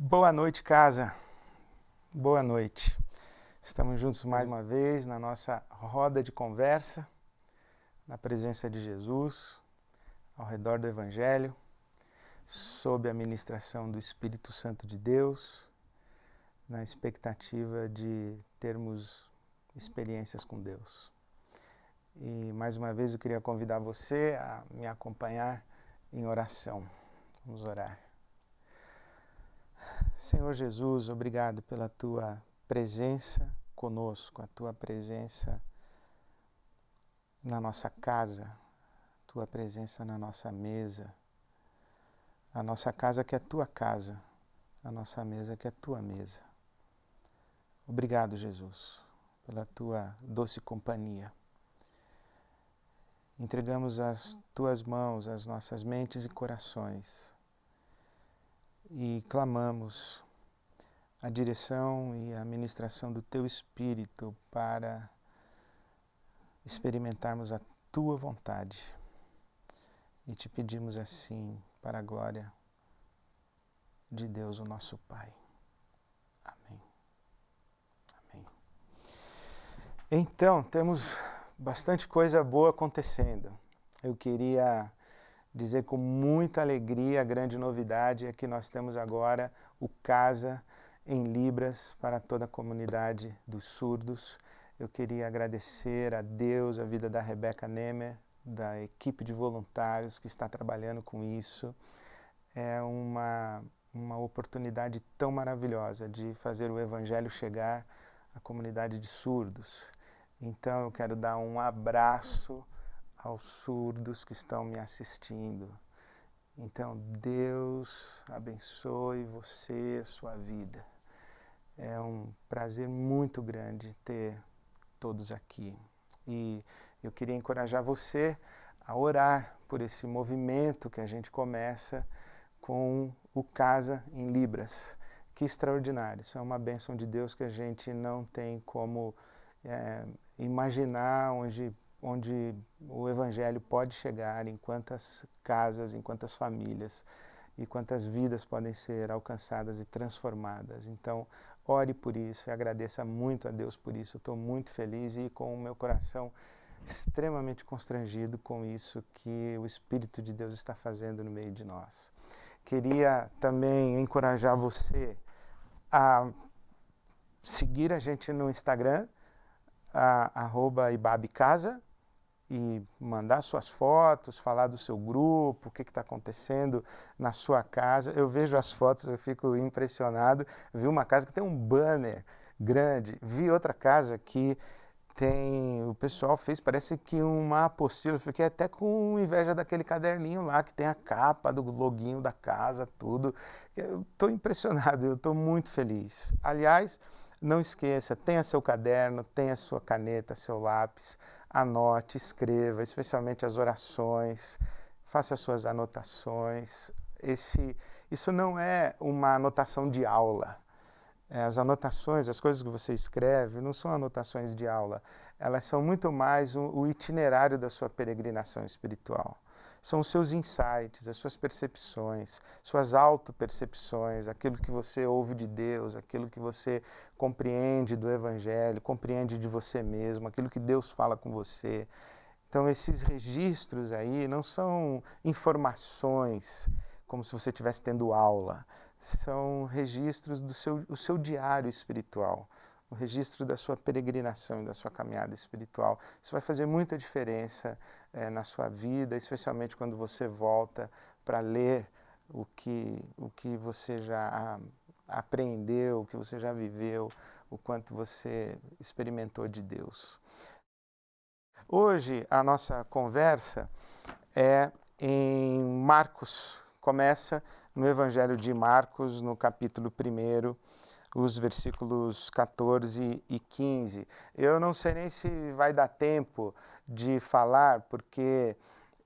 Boa noite, casa. Boa noite. Estamos juntos mais uma vez na nossa roda de conversa, na presença de Jesus, ao redor do Evangelho, sob a ministração do Espírito Santo de Deus, na expectativa de termos experiências com Deus. E mais uma vez eu queria convidar você a me acompanhar em oração. Vamos orar. Senhor Jesus, obrigado pela Tua presença conosco, a Tua presença na nossa casa, a Tua presença na nossa mesa, a nossa casa que é Tua casa, a nossa mesa que é Tua mesa. Obrigado, Jesus, pela Tua doce companhia. Entregamos às Tuas mãos as nossas mentes e corações e clamamos a direção e a ministração do Teu Espírito para experimentarmos a Tua vontade. E te pedimos assim, para a glória de Deus, o nosso Pai. Amém. Amém. Então, temos bastante coisa boa acontecendo. Eu queria dizer com muita alegria, a grande novidade é que nós temos agora o Casa em Libras para toda a comunidade dos surdos. Eu queria agradecer a Deus, a vida da Rebeca Nemer, da equipe de voluntários que está trabalhando com isso. É uma oportunidade tão maravilhosa de fazer o Evangelho chegar à comunidade de surdos. Então eu quero dar um abraço aos surdos que estão me assistindo. Então Deus abençoe você, sua vida. É um prazer muito grande ter todos aqui. E eu queria encorajar você a orar por esse movimento que a gente começa com o Casa em Libras. Que extraordinário, isso é uma bênção de Deus que a gente não tem como imaginar onde o Evangelho pode chegar, em quantas casas, em quantas famílias e quantas vidas podem ser alcançadas e transformadas. Então, ore por isso e agradeça muito a Deus por isso. Eu estou muito feliz e com o meu coração extremamente constrangido com isso que o Espírito de Deus está fazendo no meio de nós. Queria também encorajar você a seguir a gente no Instagram, @ibabicasa, e mandar suas fotos, falar do seu grupo, o que está acontecendo na sua casa. Eu vejo as fotos, eu fico impressionado. Vi uma casa que tem um banner grande, vi outra casa que o pessoal fez, parece que uma apostila, eu fiquei até com inveja daquele caderninho lá, que tem a capa do loguinho da casa, tudo. Eu estou impressionado, eu estou muito feliz. Aliás, não esqueça, tenha seu caderno, tenha sua caneta, seu lápis, anote, escreva, especialmente as orações, faça suas anotações. Isso não é uma anotação de aula. As anotações, as coisas que você escreve, não são anotações de aula. Elas são muito mais o itinerário da sua peregrinação espiritual. São os seus insights, as suas percepções, suas autopercepções, aquilo que você ouve de Deus, aquilo que você compreende do Evangelho, compreende de você mesmo, aquilo que Deus fala com você. Então, esses registros aí não são informações como se você estivesse tendo aula. São registros do seu diário espiritual, o registro da sua peregrinação e da sua caminhada espiritual. Isso vai fazer muita diferença na sua vida, especialmente quando você volta para ler o que você já aprendeu, o que você já viveu, o quanto você experimentou de Deus. Hoje a nossa conversa é em Marcos. Começa no Evangelho de Marcos, no capítulo 1, os versículos 14 e 15. Eu não sei nem se vai dar tempo de falar, porque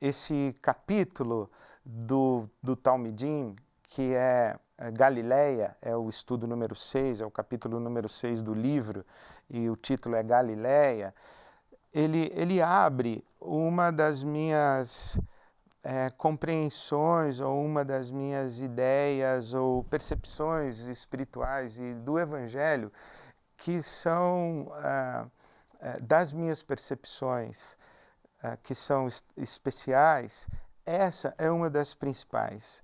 esse capítulo do Talmidim, que é Galileia, é o estudo número 6, é o capítulo número 6 do livro, e o título é Galileia, ele abre uma das minhas compreensões ou uma das minhas ideias ou percepções espirituais e do Evangelho que são das minhas percepções que são especiais, essa é uma das principais,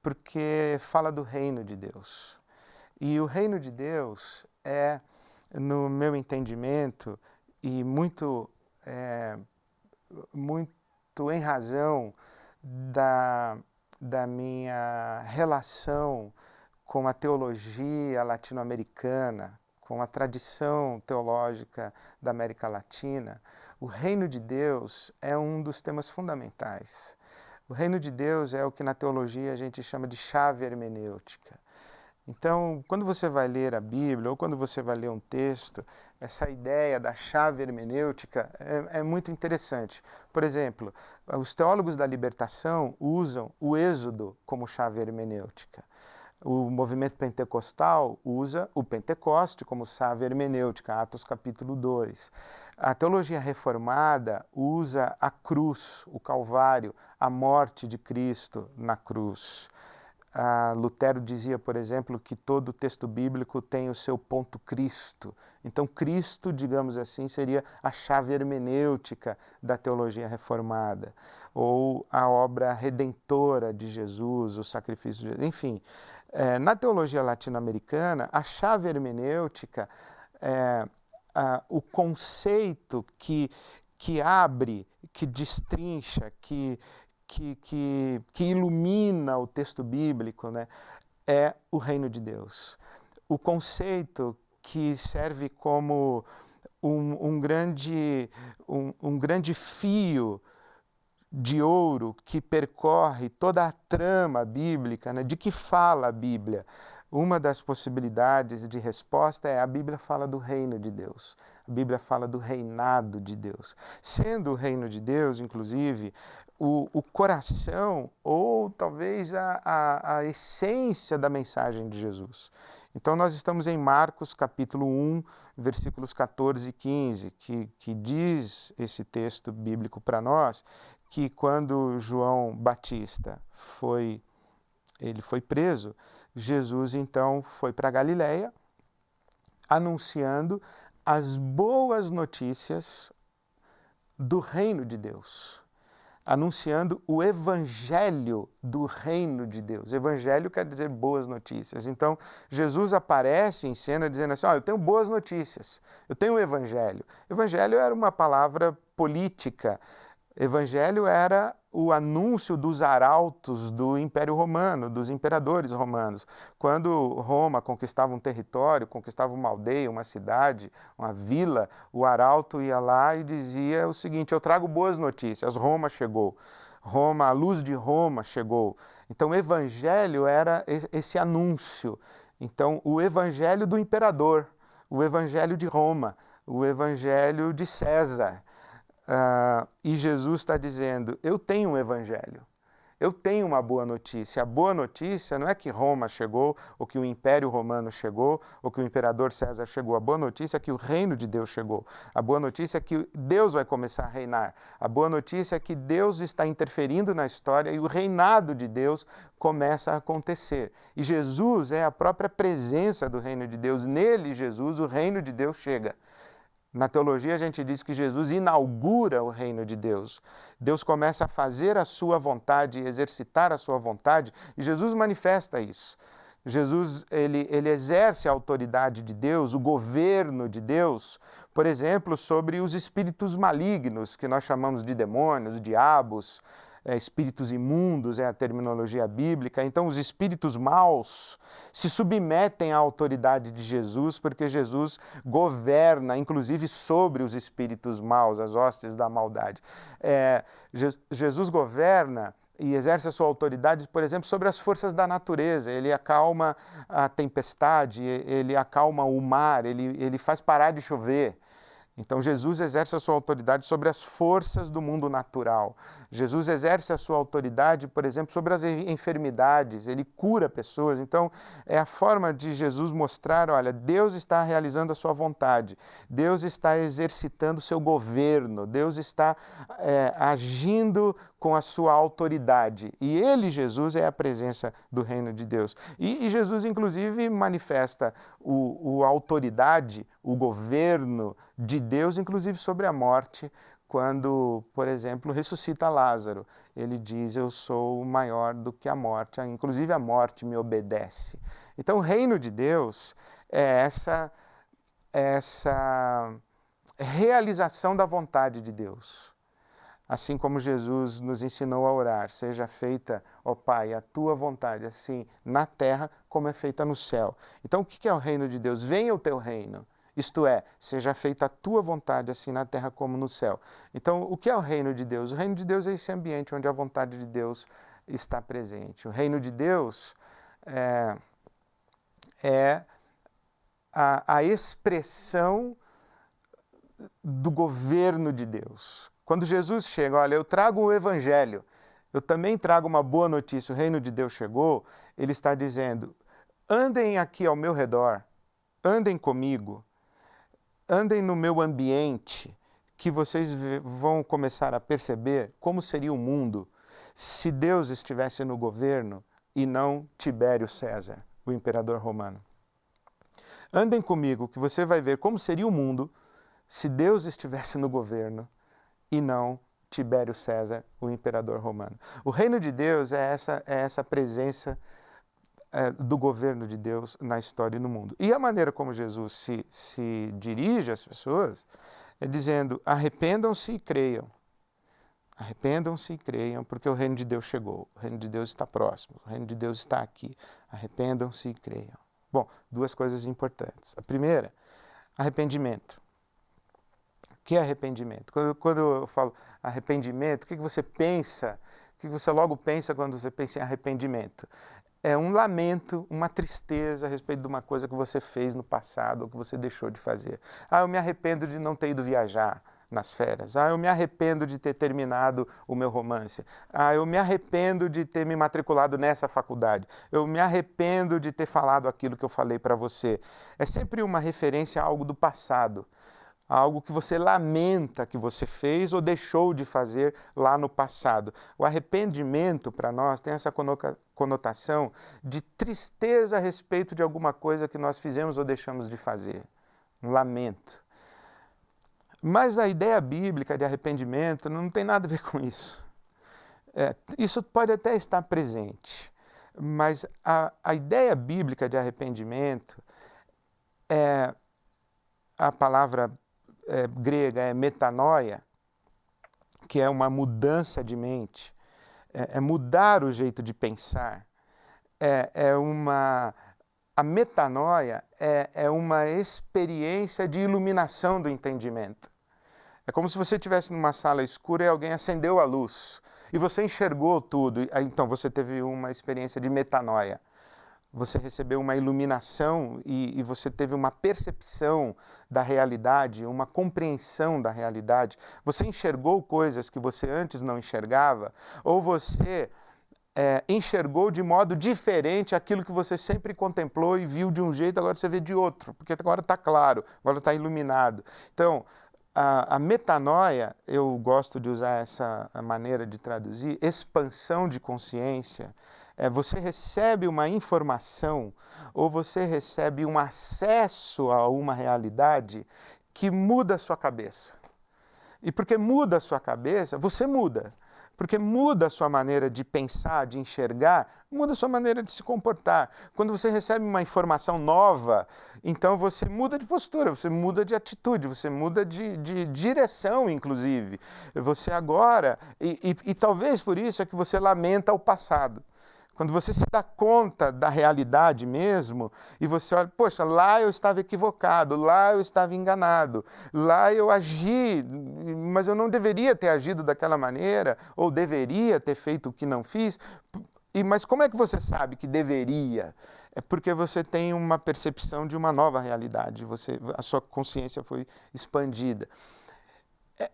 porque fala do reino de Deus. E o reino de Deus é, no meu entendimento, e muito em razão da minha relação com a teologia latino-americana, com a tradição teológica da América Latina, o reino de Deus é um dos temas fundamentais. O reino de Deus é o que na teologia a gente chama de chave hermenêutica. Então, quando você vai ler a Bíblia ou quando você vai ler um texto, essa ideia da chave hermenêutica é muito interessante. Por exemplo, os teólogos da libertação usam o Êxodo como chave hermenêutica. O movimento pentecostal usa o Pentecoste como chave hermenêutica, Atos capítulo 2. A teologia reformada usa a cruz, o Calvário, a morte de Cristo na cruz. Lutero dizia, por exemplo, que todo texto bíblico tem o seu ponto Cristo. Então, Cristo, digamos assim, seria a chave hermenêutica da teologia reformada, ou a obra redentora de Jesus, o sacrifício de Jesus. Enfim, na teologia latino-americana, a chave hermenêutica é o conceito que abre, que destrincha, que ilumina o texto bíblico, né, é o reino de Deus. O conceito que serve como um grande fio de ouro que percorre toda a trama bíblica, né, de que fala a Bíblia. Uma das possibilidades de resposta é a Bíblia fala do reino de Deus. A Bíblia fala do reinado de Deus. Sendo o reino de Deus, inclusive, o coração ou talvez a essência da mensagem de Jesus. Então nós estamos em Marcos capítulo 1, versículos 14 e 15, que diz esse texto bíblico para nós, que quando João Batista foi preso, Jesus então foi para Galiléia anunciando as boas notícias do reino de Deus, anunciando o evangelho do reino de Deus. Evangelho quer dizer boas notícias. Então, Jesus aparece em cena dizendo assim, eu tenho boas notícias, eu tenho o evangelho. Evangelho era uma palavra política. Evangelho era o anúncio dos arautos do Império Romano, dos imperadores romanos. Quando Roma conquistava um território, conquistava uma aldeia, uma cidade, uma vila, o arauto ia lá e dizia o seguinte, eu trago boas notícias, Roma chegou. A luz de Roma chegou. Então o evangelho era esse anúncio. Então o evangelho do imperador, o evangelho de Roma, o evangelho de César. E Jesus está dizendo, eu tenho um evangelho, eu tenho uma boa notícia. A boa notícia não é que Roma chegou, ou que o Império Romano chegou, ou que o Imperador César chegou. A boa notícia é que o reino de Deus chegou. A boa notícia é que Deus vai começar a reinar. A boa notícia é que Deus está interferindo na história e o reinado de Deus começa a acontecer. E Jesus é a própria presença do reino de Deus. Nele, Jesus, o reino de Deus chega. Na teologia a gente diz que Jesus inaugura o reino de Deus. Deus começa a fazer a sua vontade, exercitar a sua vontade, e Jesus manifesta isso. Jesus ele exerce a autoridade de Deus, o governo de Deus, por exemplo, sobre os espíritos malignos, que nós chamamos de demônios, diabos, espíritos imundos é a terminologia bíblica. Então os espíritos maus se submetem à autoridade de Jesus, porque Jesus governa, inclusive, sobre os espíritos maus, as hostes da maldade. Jesus governa e exerce a sua autoridade, por exemplo, sobre as forças da natureza. Ele acalma a tempestade, ele acalma o mar, ele faz parar de chover. Então Jesus exerce a sua autoridade sobre as forças do mundo natural. Jesus exerce a sua autoridade, por exemplo, sobre as enfermidades, ele cura pessoas. Então é a forma de Jesus mostrar, olha, Deus está realizando a sua vontade, Deus está exercitando o seu governo, Deus está agindo com a sua autoridade. E ele, Jesus, é a presença do reino de Deus. E Jesus, inclusive, manifesta a autoridade, o governo de Deus, inclusive sobre a morte, quando, por exemplo, ressuscita Lázaro. Ele diz, eu sou maior do que a morte, inclusive a morte me obedece. Então, o reino de Deus é essa realização da vontade de Deus. Assim como Jesus nos ensinou a orar, seja feita, ó Pai, a tua vontade, assim na terra como é feita no céu. Então, o que é o reino de Deus? Venha o teu reino. Isto é, seja feita a tua vontade, assim na terra como no céu. Então, o que é o reino de Deus? O reino de Deus é esse ambiente onde a vontade de Deus está presente. O reino de Deus é a expressão do governo de Deus. Quando Jesus chega, olha, eu trago o evangelho, eu também trago uma boa notícia, o reino de Deus chegou, ele está dizendo, andem aqui ao meu redor, andem comigo, andem no meu ambiente, que vocês vão começar a perceber como seria o mundo se Deus estivesse no governo e não Tibério César, o imperador romano. Andem comigo, que você vai ver como seria o mundo se Deus estivesse no governo e não Tibério César, o imperador romano. O reino de Deus é essa presença do governo de Deus na história e no mundo. E a maneira como Jesus se dirige às pessoas é dizendo, arrependam-se e creiam. Arrependam-se e creiam, porque o reino de Deus chegou, o reino de Deus está próximo, o reino de Deus está aqui. Arrependam-se e creiam. Bom, duas coisas importantes. A primeira, arrependimento. O que é arrependimento? Quando eu falo arrependimento, o que você pensa? O que você logo pensa quando você pensa em arrependimento? É um lamento, uma tristeza a respeito de uma coisa que você fez no passado ou que você deixou de fazer. Ah, eu me arrependo de não ter ido viajar nas férias. Ah, eu me arrependo de ter terminado o meu romance. Ah, eu me arrependo de ter me matriculado nessa faculdade. Eu me arrependo de ter falado aquilo que eu falei para você. É sempre uma referência a algo do passado. Algo que você lamenta que você fez ou deixou de fazer lá no passado. O arrependimento, para nós, tem essa conotação de tristeza a respeito de alguma coisa que nós fizemos ou deixamos de fazer. Um lamento. Mas a ideia bíblica de arrependimento não tem nada a ver com isso. Isso pode até estar presente, mas a ideia bíblica de arrependimento a palavra grega é metanoia, que é uma mudança de mente, é mudar o jeito de pensar. A metanoia é uma experiência de iluminação do entendimento. É como se você estivesse numa sala escura e alguém acendeu a luz e você enxergou tudo. Então você teve uma experiência de metanoia. Você recebeu uma iluminação e você teve uma percepção da realidade, uma compreensão da realidade. Você enxergou coisas que você antes não enxergava, ou você enxergou de modo diferente aquilo que você sempre contemplou e viu de um jeito, agora você vê de outro, porque agora está claro, agora está iluminado. Então, a metanoia, eu gosto de usar essa maneira de traduzir, expansão de consciência. Você recebe uma informação ou você recebe um acesso a uma realidade que muda a sua cabeça. E porque muda a sua cabeça, você muda. Porque muda a sua maneira de pensar, de enxergar, muda a sua maneira de se comportar. Quando você recebe uma informação nova, então você muda de postura, você muda de atitude, você muda de direção, inclusive. Você agora, e talvez por isso é que você lamenta o passado. Quando você se dá conta da realidade mesmo, e você olha, poxa, lá eu estava equivocado, lá eu estava enganado, lá eu agi, mas eu não deveria ter agido daquela maneira, ou deveria ter feito o que não fiz. Mas como é que você sabe que deveria? É porque você tem uma percepção de uma nova realidade, a sua consciência foi expandida.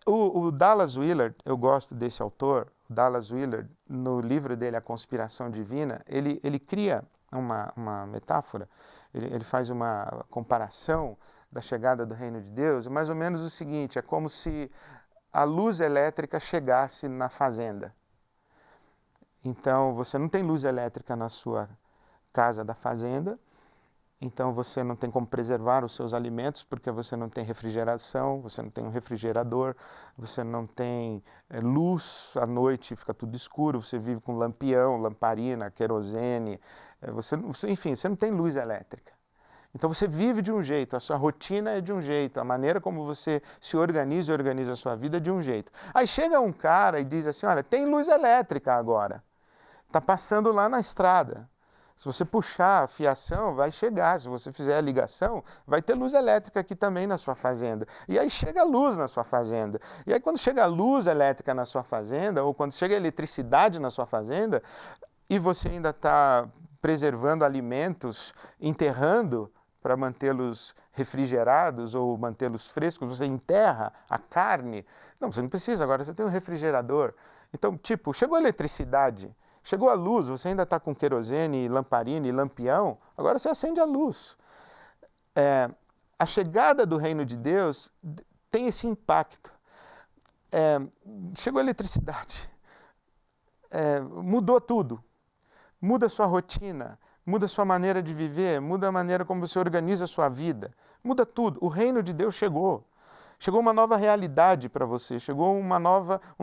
O Dallas Willard, eu gosto desse autor, Dallas Willard, no livro dele, A Conspiração Divina, ele cria uma metáfora, ele faz uma comparação da chegada do reino de Deus, mais ou menos o seguinte, é como se a luz elétrica chegasse na fazenda. Então, você não tem luz elétrica na sua casa da fazenda, então você não tem como preservar os seus alimentos, porque você não tem refrigeração, você não tem um refrigerador, você não tem luz à noite, fica tudo escuro, você vive com lampião, lamparina, querosene, enfim, você não tem luz elétrica. Então você vive de um jeito, a sua rotina é de um jeito, a maneira como você se organiza e organiza a sua vida é de um jeito. Aí chega um cara e diz assim, olha, tem luz elétrica agora, está passando lá na estrada. Se você puxar a fiação, vai chegar. Se você fizer a ligação, vai ter luz elétrica aqui também na sua fazenda. E aí chega a luz na sua fazenda. E aí quando chega a luz elétrica na sua fazenda, ou quando chega a eletricidade na sua fazenda, e você ainda está preservando alimentos, enterrando para mantê-los refrigerados ou mantê-los frescos, você enterra a carne. Não, você não precisa, agora você tem um refrigerador. Então, tipo, chegou a eletricidade, chegou a luz, você ainda está com querosene, lamparina e lampião, agora você acende a luz. A chegada do reino de Deus tem esse impacto. Chegou a eletricidade, mudou tudo. Muda a sua rotina, muda a sua maneira de viver, muda a maneira como você organiza a sua vida. Muda tudo. O reino de Deus chegou. Chegou uma nova realidade para você, chegou um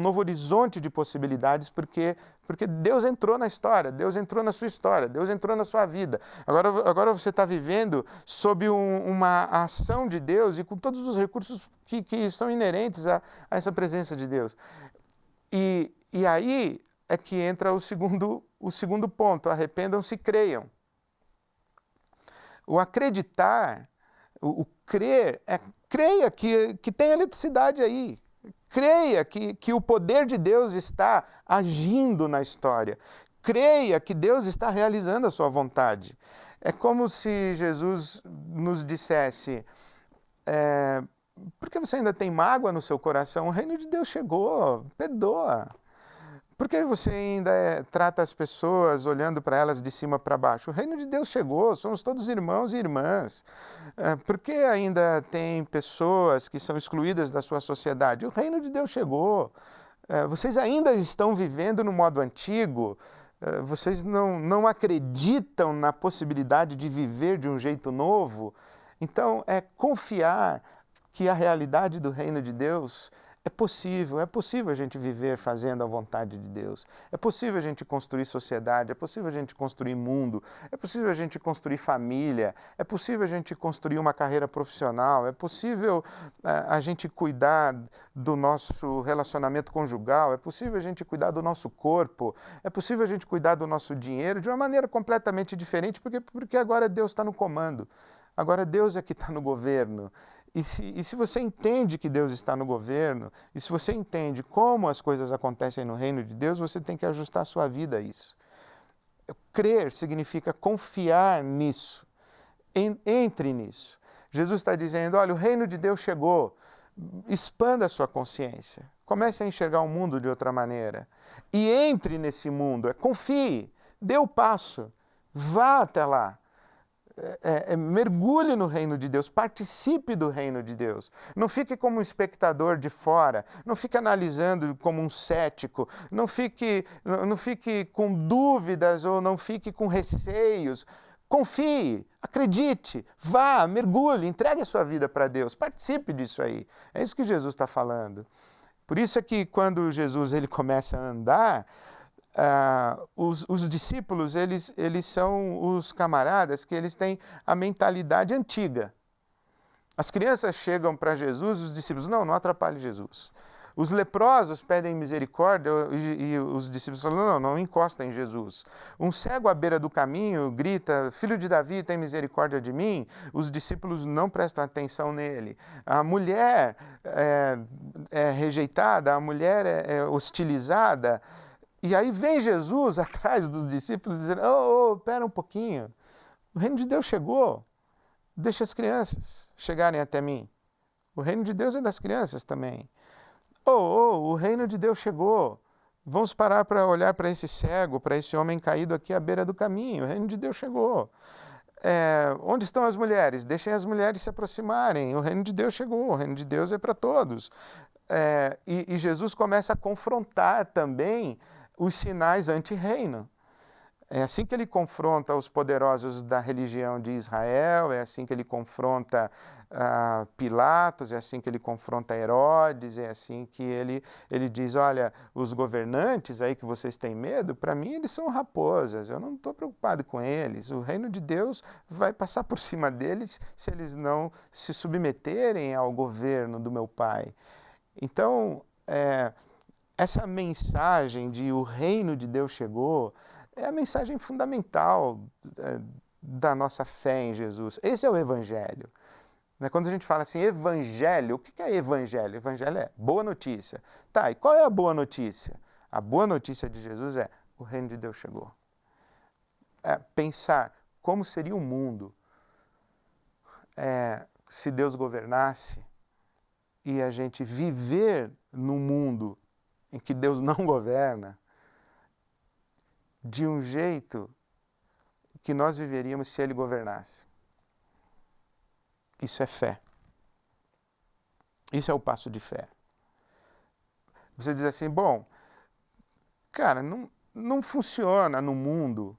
novo horizonte de possibilidades, porque Deus entrou na história, Deus entrou na sua história, Deus entrou na sua vida. Agora você está vivendo sob uma ação de Deus e com todos os recursos que são inerentes a essa presença de Deus. E aí é que entra o segundo ponto, arrependam-se e creiam. O acreditar, o crer, creia que tem eletricidade aí. Creia que o poder de Deus está agindo na história. Creia que Deus está realizando a sua vontade. É como se Jesus nos dissesse, por que você ainda tem mágoa no seu coração? O reino de Deus chegou, perdoa. Por que você ainda trata as pessoas olhando para elas de cima para baixo? O reino de Deus chegou, somos todos irmãos e irmãs. Por que ainda tem pessoas que são excluídas da sua sociedade? O reino de Deus chegou. Vocês ainda estão vivendo no modo antigo. Vocês não acreditam na possibilidade de viver de um jeito novo. Então, é confiar que a realidade do reino de Deus é possível a gente viver fazendo a vontade de Deus. É possível a gente construir sociedade, é possível a gente construir mundo, é possível a gente construir família, é possível a gente construir uma carreira profissional, é possível a gente cuidar do nosso relacionamento conjugal, é possível a gente cuidar do nosso corpo, é possível a gente cuidar do nosso dinheiro de uma maneira completamente diferente, porque agora Deus está no comando. Agora Deus é que está no governo. E se você entende que Deus está no governo, e se você entende como as coisas acontecem no reino de Deus, você tem que ajustar a sua vida a isso. Crer significa confiar nisso. Entre nisso. Jesus está dizendo, olha, o reino de Deus chegou. Expanda a sua consciência. Comece a enxergar o mundo de outra maneira. E entre nesse mundo. Confie. Dê o passo. Vá até lá. Mergulhe no reino de Deus, participe do reino de Deus. Não fique como um espectador de fora, não fique analisando como um cético, não fique com dúvidas ou não fique com receios. Confie, acredite, vá, mergulhe, entregue a sua vida para Deus, participe disso aí. É isso que Jesus está falando. Por isso é que quando Jesus ele começa a andar, os discípulos, eles são os camaradas que eles têm a mentalidade antiga. As crianças chegam para Jesus, os discípulos, não atrapalhe Jesus. Os leprosos pedem misericórdia e os discípulos falam, não encosta em Jesus. Um cego à beira do caminho grita, filho de Davi, tem misericórdia de mim. Os discípulos não prestam atenção nele. A mulher é rejeitada, a mulher é hostilizada. E aí vem Jesus atrás dos discípulos dizendo, espera um pouquinho, o reino de Deus chegou, deixa as crianças chegarem até mim. O reino de Deus é das crianças também. O reino de Deus chegou, vamos parar para olhar para esse cego, para esse homem caído aqui à beira do caminho, o reino de Deus chegou. Onde estão as mulheres? Deixem as mulheres se aproximarem, o reino de Deus chegou, o reino de Deus é para todos. E Jesus começa a confrontar também os sinais anti-reino. É assim que ele confronta os poderosos da religião de Israel, é assim que ele confronta Pilatos, é assim que ele confronta Herodes, é assim que ele diz, olha, os governantes aí que vocês têm medo, para mim eles são raposas, eu não estou preocupado com eles, o reino de Deus vai passar por cima deles se eles não se submeterem ao governo do meu Pai. Então, essa mensagem de o reino de Deus chegou é a mensagem fundamental da nossa fé em Jesus. Esse é o Evangelho. Quando a gente fala assim, Evangelho, o que é Evangelho? Evangelho é boa notícia. Tá, e qual é a boa notícia? A boa notícia de Jesus é o reino de Deus chegou. Pensar como seria o mundo se Deus governasse e a gente viver num mundo em que Deus não governa, de um jeito que nós viveríamos se Ele governasse. Isso é fé. Isso é o passo de fé. Você diz assim, bom, cara, não funciona no mundo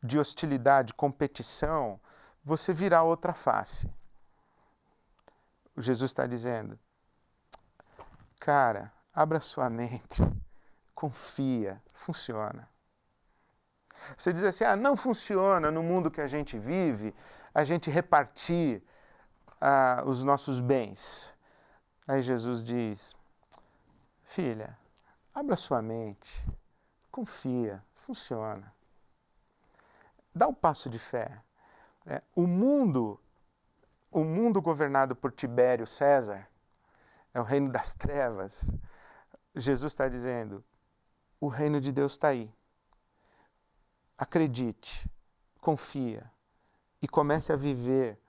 de hostilidade, competição, você virar outra face. Jesus está dizendo, cara, abra sua mente, confia, funciona. Você diz assim, não funciona no mundo que a gente vive, a gente repartir os nossos bens. Aí Jesus diz, filha, abra sua mente, confia, funciona. Dá o passo de fé. O mundo governado por Tibério César, é o reino das trevas. Jesus está dizendo, o reino de Deus está aí. Acredite, confia e comece a viver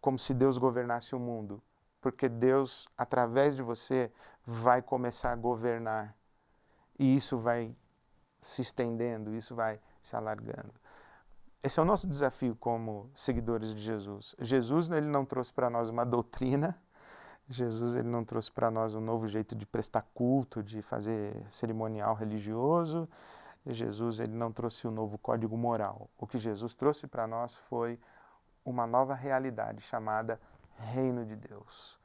como se Deus governasse o mundo, porque Deus, através de você, vai começar a governar e isso vai se estendendo, isso vai se alargando. Esse é o nosso desafio como seguidores de Jesus. Jesus, ele não trouxe para nós uma doutrina, Jesus, ele não trouxe para nós um novo jeito de prestar culto, de fazer cerimonial religioso. Jesus, ele não trouxe um novo código moral. O que Jesus trouxe para nós foi uma nova realidade chamada Reino de Deus.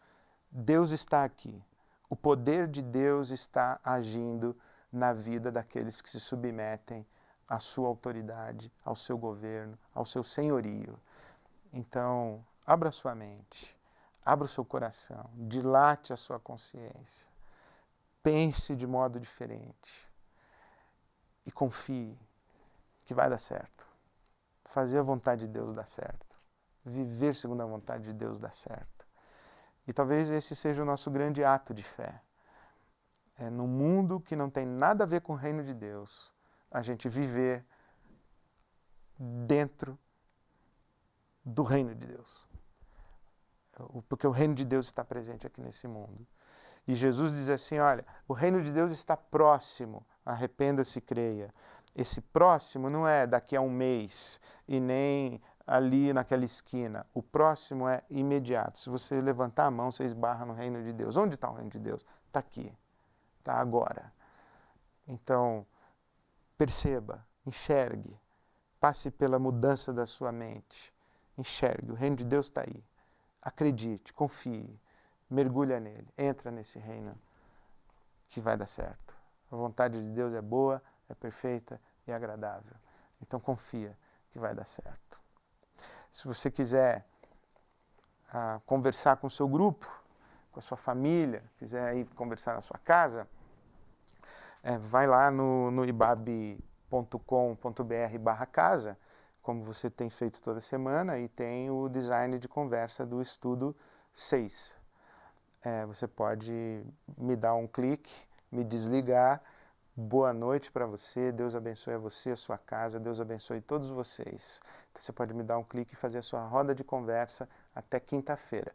Deus está aqui. O poder de Deus está agindo na vida daqueles que se submetem à sua autoridade, ao seu governo, ao seu senhorio. Então, abra sua mente, abra o seu coração, dilate a sua consciência, pense de modo diferente e confie que vai dar certo. Fazer a vontade de Deus dá certo. Viver segundo a vontade de Deus dá certo. E talvez esse seja o nosso grande ato de fé. No mundo que não tem nada a ver com o reino de Deus, a gente viver dentro do reino de Deus. Porque o reino de Deus está presente aqui nesse mundo. E Jesus diz assim, olha, o reino de Deus está próximo, arrependa-se e creia. Esse próximo não é daqui a um mês e nem ali naquela esquina. O próximo é imediato. Se você levantar a mão, você esbarra no reino de Deus. Onde está o reino de Deus? Está aqui. Está agora. Então, perceba, enxergue, passe pela mudança da sua mente. Enxergue, o reino de Deus está aí. Acredite, confie, mergulha nele, entra nesse reino que vai dar certo. A vontade de Deus é boa, é perfeita e agradável. Então confia que vai dar certo. Se você quiser conversar com o seu grupo, com a sua família, quiser ir conversar na sua casa, vai lá no ibabe.com.br/casa, como você tem feito toda semana, e tem o design de conversa do estudo 6. Você pode me dar um clique, me desligar. Boa noite para você, Deus abençoe a você, a sua casa, Deus abençoe todos vocês. Então, você pode me dar um clique e fazer a sua roda de conversa até quinta-feira.